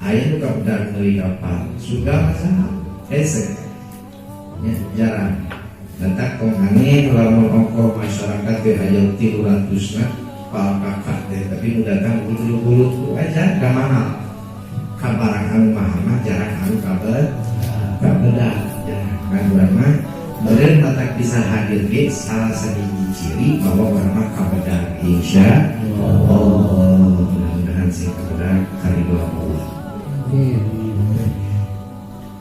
Aya nu kabedak neuli kapal, sudah masa esek. Ya, jarang. Datang kong aneh lamun ongkoh masyarakat ke hayang 300 pal kakak deh, tapi nu datang bulu-bulu aja gak mahal. Kabarang anu mahal mah jarang anu kabedak, jarang. Kan urang mah beureun matak bisa hadir ge salah sahiji ciri bahwa urang mah kabedak insyaallah. Mudah-mudahan sing kabedak karidho Allah.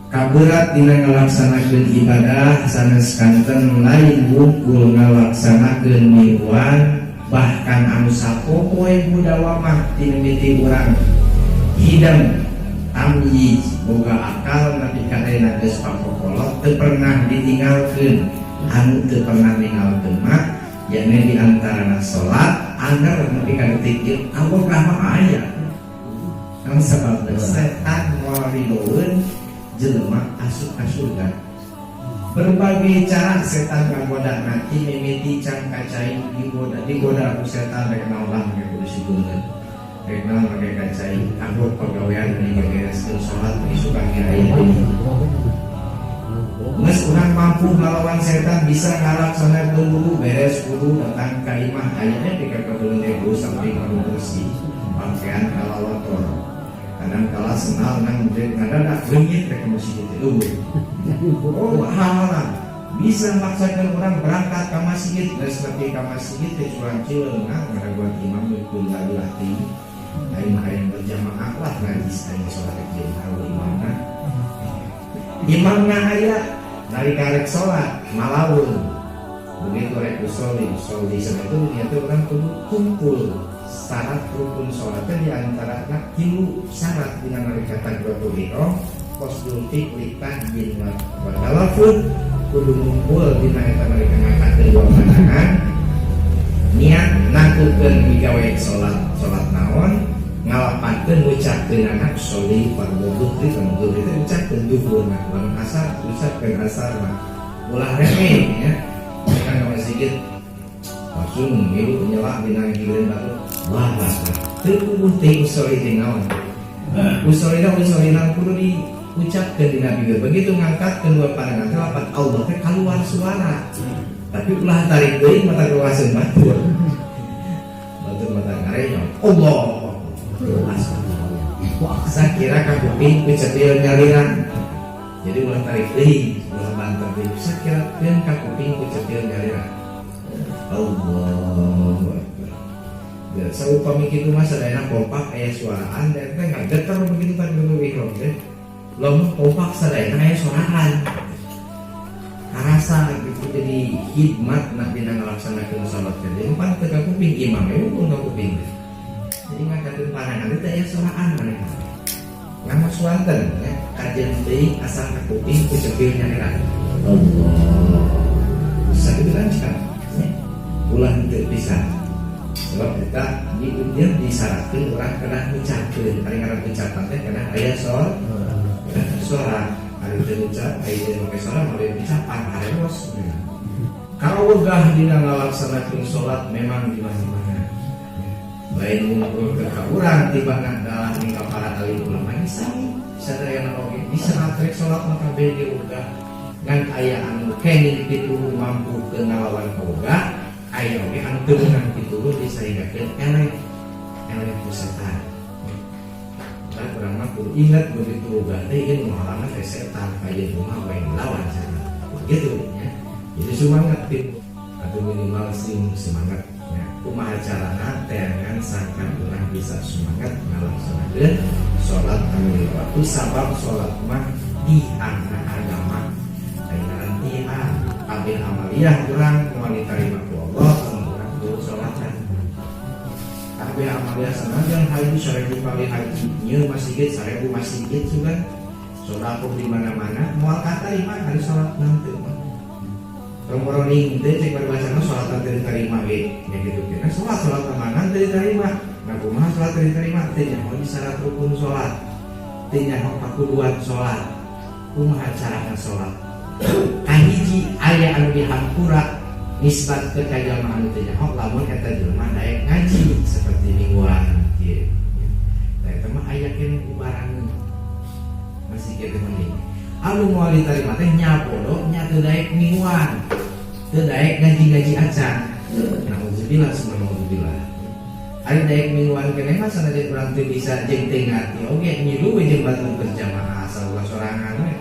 Kaberat dina ngalaksanakeun ibadah sanes kanten lain wungkul ngalaksanakeun miluan bahkan anu sapopoe budawa mah tina mimiti urang hidang tamyiz boga akal nabi kadena geus papokolot teu pernah ditinggalkeun anu teu pernah ninggalkeun mah yane di antarana salat anggar nepi ka detik ieu mah aya kang sababna setan moal ridoeun jelema asup ka surga. Berbagai cara setan nggoda nanti mimiti can kacai digoda ku setan rek naon ge kudu sigueun. Rek naon rek kacai kanggo pagawean di bereskeun salat di sukange aya deui. Geus urang mampu ngalawan setan bisa ngalaksanakeun wudu beres wudu datang ka imah aya teh ka kabeuleuh deui sampai ka bersih. Pakaian kalalotor. Kadang kala senal nang ngadadak leungit rek masjid itu. Oh, hal bisa memaksakan orang berangkat ke masjid, seperti ke masjid teh curang cileungan ngaraguan imam mikul latih. Lain hayang berjamaah lah ngaji saeng salat ieu haru imamna. Imamna aya dari karek salat malaun. Begitu rek usolli itu niatna urang kudu kumpul. Syarat rukun sholatnya di antara tilu syarat dengan nalika takbiratul ihram qasdul fi'li tahdin wa talafud kudu ngumpul dina eta nalika ngangkat dua pandangan niat nakukeun migawe salat naon ngalapakeun ngucapkeun anak sholli fardhu dhuhri kana dhuhri teh ucapkeun dhuhur mah lamun asar ucapkeun asar mah ulah remeh ya kan ka masjid langsung ngilu nyela dina gileun baru wah teu kudu teh usoli teh naon usolina kudu diucapkeun dina bibir begitu ngangkat kedua pandangan teh lapat Allah teh kaluar suara tapi ulah tarik deui mata kewaseun batur mata ngarenya Allah sakira ka kuping kucepil nyaliran jadi ulah tarik deui ulah banter deui sakira keun ka kuping kucepil nyaliran Allah ya, saupami kitu mah sadayana kompak aya suaraan dan teh ngageter begitu kan begitu ihram teh. Lamun kompak sadayana aya suaraan. Karasa gitu jadi hikmat nak dina ngalaksanakeun salat teh. Umpan teu ka kuping imam we pun ka kuping. Jadi ngangkateun pandangan teh aya suaraan manehna. Ngamos swanten ya kajen deui asal ka kuping ku cepil nyareran. Allah. Bisa dilanjutkan. Ulah teu bisa. Sebab kita disyaratkan orang kena ucapkeun paling karena ucapan teh kena aya suara ari teu ucap aya make suara mari ucapan hareuos kalau wegah dina ngalaksanakeun salat memang di mana-mana lain ngumpul ke urang tibana dalah ning para alim ulama bisa sadayana oge bisa rek salat maka bede wegah ngan aya anu kenging pituruh mampu ke ngalawan boga aya oge anu teu meunang pituruh disaegakeun elek ku setan. Kan urang mah kudu ingat begitu boga teh ieu ngahalangan teh setan kaya rumah wae lawan setan. Begitu ya. Jadi semangat tim atau minimal semangat ya. Kumaha carana teangan sangkan urang bisa semangat ngalaksanakeun salat anu waktu sabab salat mah di agama ayeuna latihan kabeh amaliyah urang moal ditarima ku Allah urang kudu salatan kabeh amaliyah sanajan hayu 1000 kali haji nyeu masjid 1000 masjid juga sedekah di mana-mana moal katarima hari salat nanti Romoroning teh cek berbahasa salatan teu diterima ge nya kitu teh salat amangan teu diterima nah kumaha salat teu diterima teh nya moal syarat rukun salat teh nya pakuduan salat kumaha carana salat kahiji aya anu dihampura nisbat ke kajalmaan teh nya lamun eta jelema daek ngaji seperti mingguan kieu tah eta mah aya keneh ubaran masih kita mending. Alu mau diterima teh nyapodo nya teu daek mingguan, teu daek gaji acan. Nauzubillah summa nauzubillah. Ari daek mingguan keneh mah sanajan urang teu bisa jeung teu ngarti oge nyilu we jeung batu berjamaah asal ulah sorangan we.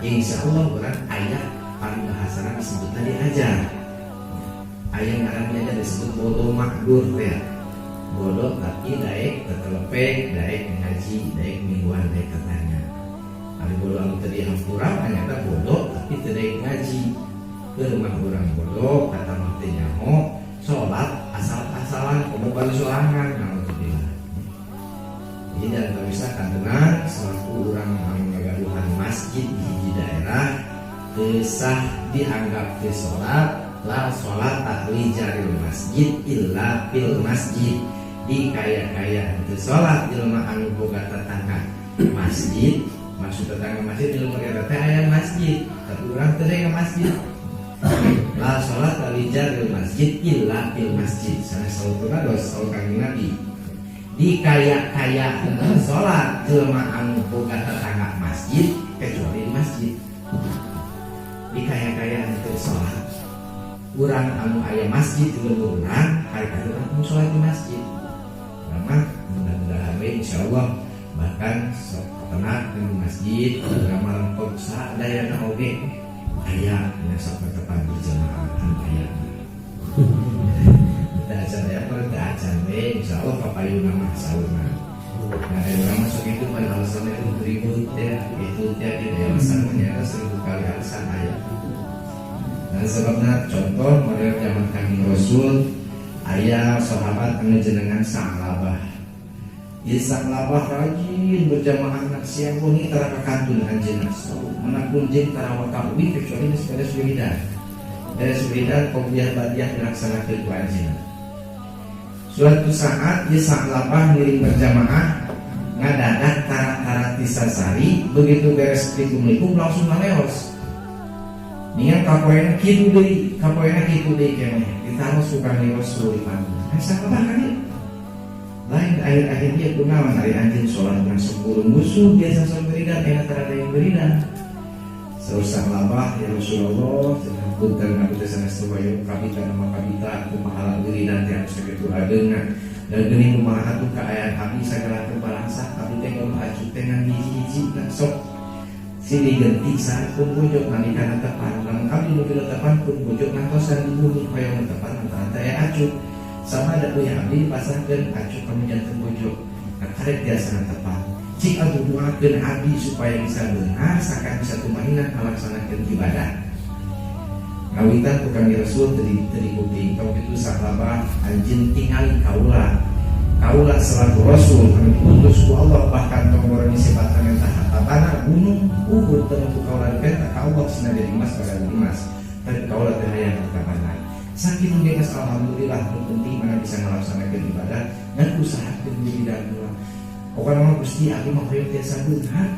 Insyaallah urang aya paribahasana disebutna diajar. Aya ngaranna disebut bodo makdur teh. Bodoh tapi daek tetelepek, daek ngaji, daek mingguan, daek katanya. Ari bodoh anu teu dihampura ternyata bodoh tapi teu daek ngaji. Keur mah urang bodoh kata mah teu nyaho, salat asal-asalan komo bari sorangan naudzubillah. Jadi dan bisa kantenan selaku urang anu ngagaduhan masjid di hiji daerah teu sah dianggap teu salat, la salat ahli jaril masjid illa fil masjid. Di kaya-kaya itu sholat ilmu anu boga tetangga masjid, maksud tetangga masjid ilmu kaya teh aya masjid, tapi urang teu aya masjid. La sholat alijar di masjid illa fil masjid. Sana salatuna dos salat Kanjeng Nabi. Di kaya-kaya sholat ilmu anu boga tetangga masjid kecuali di masjid. Di kaya-kaya itu sholat urang anu aya masjid ilmu urang kaya-kaya urang sholat di masjid. Mudah-mudahan insyaallah bahkan sok tenang di masjid ramal koksa dayana oge aya sok tepan berjamaah aya. Kita acan ya pada acan we insyaallah papayuna mah saurna. Nah, urang masuk itu pada alasan itu ribut ya, itu dia di alasan ternyata 1000 kali alasan aya. Dan sebabnya contoh model zaman Kanjeng Rasul aya sahabat anu jenengan Sa'labah. Ieu Sa'labah rajin berjamaah nak siang wengi tara kakantun anjeunna. Manapun jeung tara wakawi kecuali geus beres wiridan. Beres wiridan qobliyah badiah dilaksanakeun ku anjeunna. Suatu saat ieu Sa'labah ngiring berjamaah ngadadak tara-tara tisasari begitu beres assalamualaikum langsung ngaleos. Ningan kapoena kitu deui keneh. Ditaruh suka leos sulipan. Sa'labah kan ieu. Lain akhir-akhir dia kunaon hari anjeun sholat dengan 10 musuh biasa sholat beridan enak terada yang beridan. Saus Sa'labah ya Rasulullah punten Nabi teh sanes wayu kabita nama kabita kumaha beridan teh anu sakitu adeuna. Dan geuning kumaha atuh kaayaan abdi sagala kebalangsa abdi teh kudu acuh teh ngan hiji-hiji sok silih genti saat pun bojok nalika tepan. Lamun abdi nu tepan pun bojok ngantosan di bumi hoyong tepan antara teh acuh. Sama ada punya abdi dipasangkan acuh kamu jantung bojok karek biasa tepat cik atuh doakeun abdi supaya bisa benar sakan bisa tumanina melaksanakan ibadah ngawitan tukang Rasul tadi kuping tong itu Sa'labah anjeun tingali kaula selaku Rasul anu diutus ku Allah bahkan tong disebutkeun tahap gunung Uhud teu kaula kita Allah cenah jadi emas pada emas tapi kaula teh hayang kapanan saking ngeus alhamdulillah penting mana bisa melaksanakan ibadah dan usahakeun diri dan doa. Pokoknya mah Gusti abdi mah hoyong tiasa beunghar.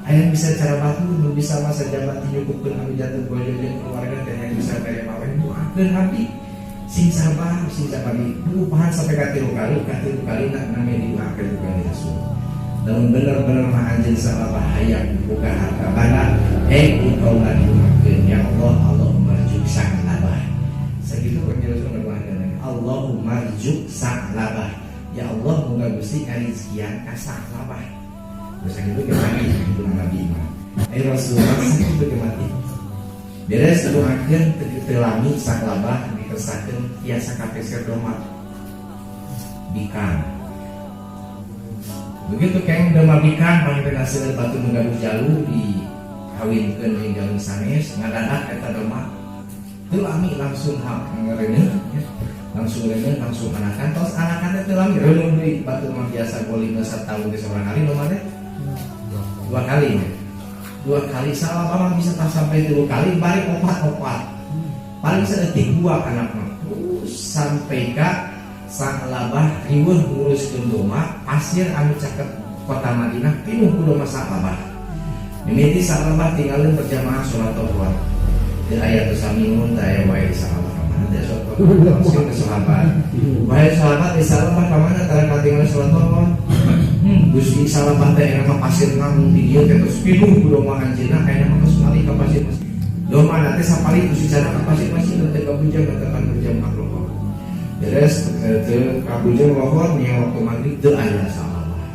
Aya bisa cara batu nu bisa masa jabat nyukupkeun anu jatuh bojo jeung keluarga teh aya bisa kaya mawen doakeun abdi. Sing sabar diupahan sampai ka 3 kali nak nami diupakeun ku Rasul. Namun bener-bener mah anjeun Sa'labah hayang boga harta bana engkau diupakeun ya Allah marjuk Sa'labah. Segitu penjelasan berbahagia. Allahumma rjuk Sa'labah. Ya Allah moga Gusti karizkian ka Sa'labah. Terus gitu ke mati itu Nabi mah. Rasulullah sakitu ke mati. Beres doakeun teu lami Sa'labah dikesakeun tiasa kapeser doma. Bikan. Begitu keng doma bikan pangpeun hasil batu menggaduh jalu dikawinkeun jeung jalu sanes ngadadak eta doma. Teu lami langsung ngereuneuh ya. Langsung anakan tos anakan teh teu lami reuneuh deui batu mah biasa golina satahun ge sabarang kali doma teh 2 kali ya. 2 kali Sa'labah bisa tak sampai 3 kali bari opat paling saeutik 2 anak mah sampai ka Sa'labah riweuh nguruskeun doma pasir anu caket kota Madinah pinuh ku doma Sa'labah. Mimiti Sa'labah tinggalin berjamaah sholat dhuhur. Di ayat samiun daya wae Sa'labah mana ada sholat langsung ke sahabat. Wahai sahabat, sahabat kemana tara katingal sholat tolong. Gusti sahabat teh nama pasir namun di dia terus pinuh doma anjina kayaknya maka sekali ke pasir masih. Doma nanti sapali Gusti cara ke pasir masih nanti kabujang katakan berjam makhluk. Beres kabujang lohor nih waktu maghrib teu aya sahabat.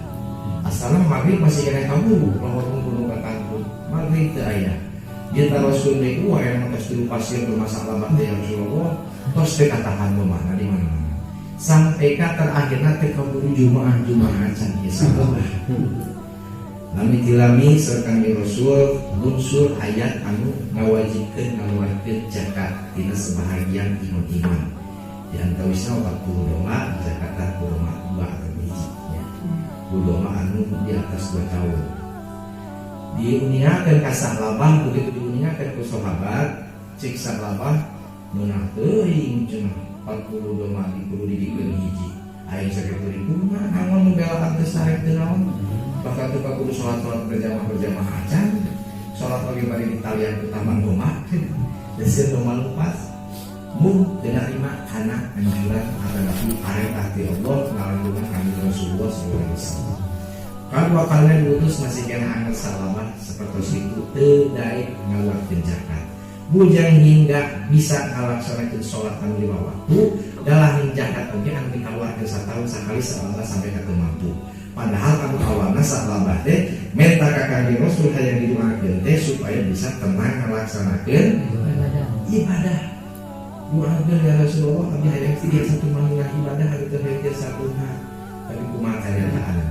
Asalna maghrib masih kena kabur lohor gunung kakangku maghrib teu aya. Dia taruh deui ku aya maka studi pasir bermasalah teh Rasulullah tos teh katakan mana di mana. Sampai ka terakhirna teh kaburu Jumaah can ieu sahabat. Lami tilami sareng Rasul unsur ayat anu ngawajibkeun ngaluarkeun zakat dina sebahagian iman-iman. Di antawisna 40 doma zakatna doma 2 atau hiji nya. Doma anu di atas 2 tahun. Diuniakeun ka sahabat begitu diuniakeun ku sahabat cik sahabat meunah teuing cenah 40 doma dikudu didikeun hiji. Aing sakitu dipuna angon membela teu sareng teu naon. Bakal teu kudu salat berjamaah acan. Salat pagi bari di talian utama doma. Desir doma lupas. Mun teu narima kana anjuran adalah arep hati Allah ngalanjutkeun kami Rasulullah sallallahu alaihi wasallam. Kan wakalna diutus masih kena angkat salamah seperti itu teu daek ngaluarkeun zakat. Bujang hingga bisa ngalaksanakeun salat anu 5 waktu dalahin zakat oge anu dikaluarkeun satahun sakali selama sampai ka teu mampu. Padahal anu awalna salabah teh menta ka Kanjeng Rasul hayang didoakeun teh supaya bisa tenang ngalaksanakeun ibadah. Doakeun ya Rasulullah kami hayang tiga satu manunggal ibadah hari teu hayang satuna tapi kumaha karenaana.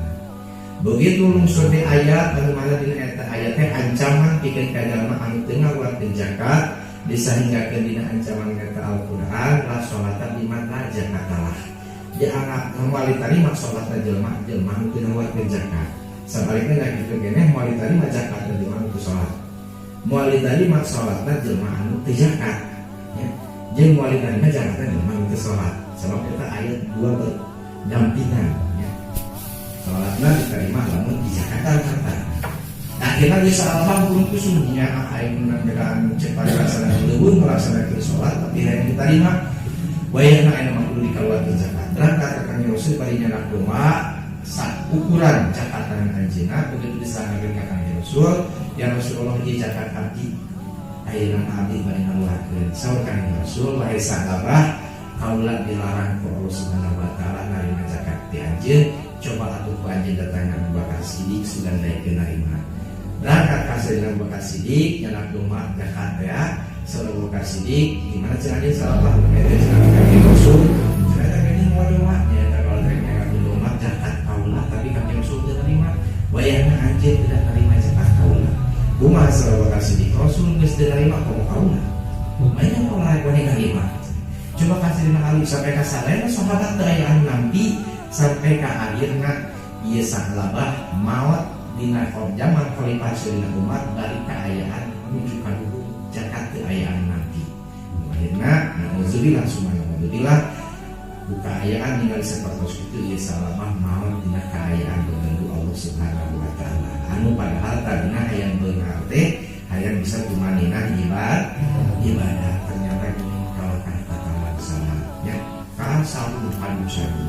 Begitu lungsur di ayat anu mana dina eta ayat teh ancaman pikeun ka jalma anu teu ngaluarkeun zakat disahinggakeun dina ancaman eta Al-Qur'an la sholata liman la zakatalah. Dia anak moal tarima salatna jelema anu teu ngaluarkeun zakat. Sabalikna da kitu keneh moal tarima zakatna jelema anu teu salat. Moal tarima salatna jelema anu teu zakat. Ya. Jeung moal tarima zakatna jelema anu teu salat. Sabab eta ayat 2 berdampingan. Salatna diterima lamun di Jakarta kata. Akhirnya dia salah pun kusumnya aing menanggalan cepat laksana leuweung melaksanakeun salat tapi hayang diterima wayahna aya mah kudu dikaluarkeun zakat. Berangkat ka Kanjeng Rasul bari nyanak doma sak ukuran zakatan anjeunna begitu disangakeun ka Kanjeng Rasul ya Rasulullah ieu zakat abdi ayeuna abdi bari ngaluarkeun. Saur Kanjeng Rasul wahai sahabat kaula dilarang ku Allah Subhanahu wa taala narima zakat ti anjeun. Coba atuh ku anjeun datang Abu Bakar Siddiq sudah daekeun narima. Berangkat ka Sayyidina Abu Bakar Siddiq nyanak doma zakat ya. Sayyidina Abu Bakar Siddiq gimana caranya salah mengenai Kanjeng Rasul. Ternyata gini moal nya kalau ternyata doma zakat kaula tapi Kanjeng Rasul teu narima. Wayahna anjeun tidak narima zakat kaula. Kumaha Sayyidina Abu Bakar Siddiq Rasul geus teu narima komo kaula. Banyak orang yang narima. Coba kasih Ali sampai ka salena sahabat teu aya anu nampi sampai ke akhirnya ia sahlabah maut dina zaman Khalifah Sayyidina Umar dari keayaan menuju ka dulu zakat keayaan nanti. Akhirnya nauzubillah subhanallah keayaan ningali sapertos itu ia sahlabah maut dina keayaan berganggu Allah Subhanahu wa taala. Anu padahal tadina hayang beungar teh hayang bisa tumanina ibadah ternyata ini kalahkan tata laksana ya ka sabu anu sabu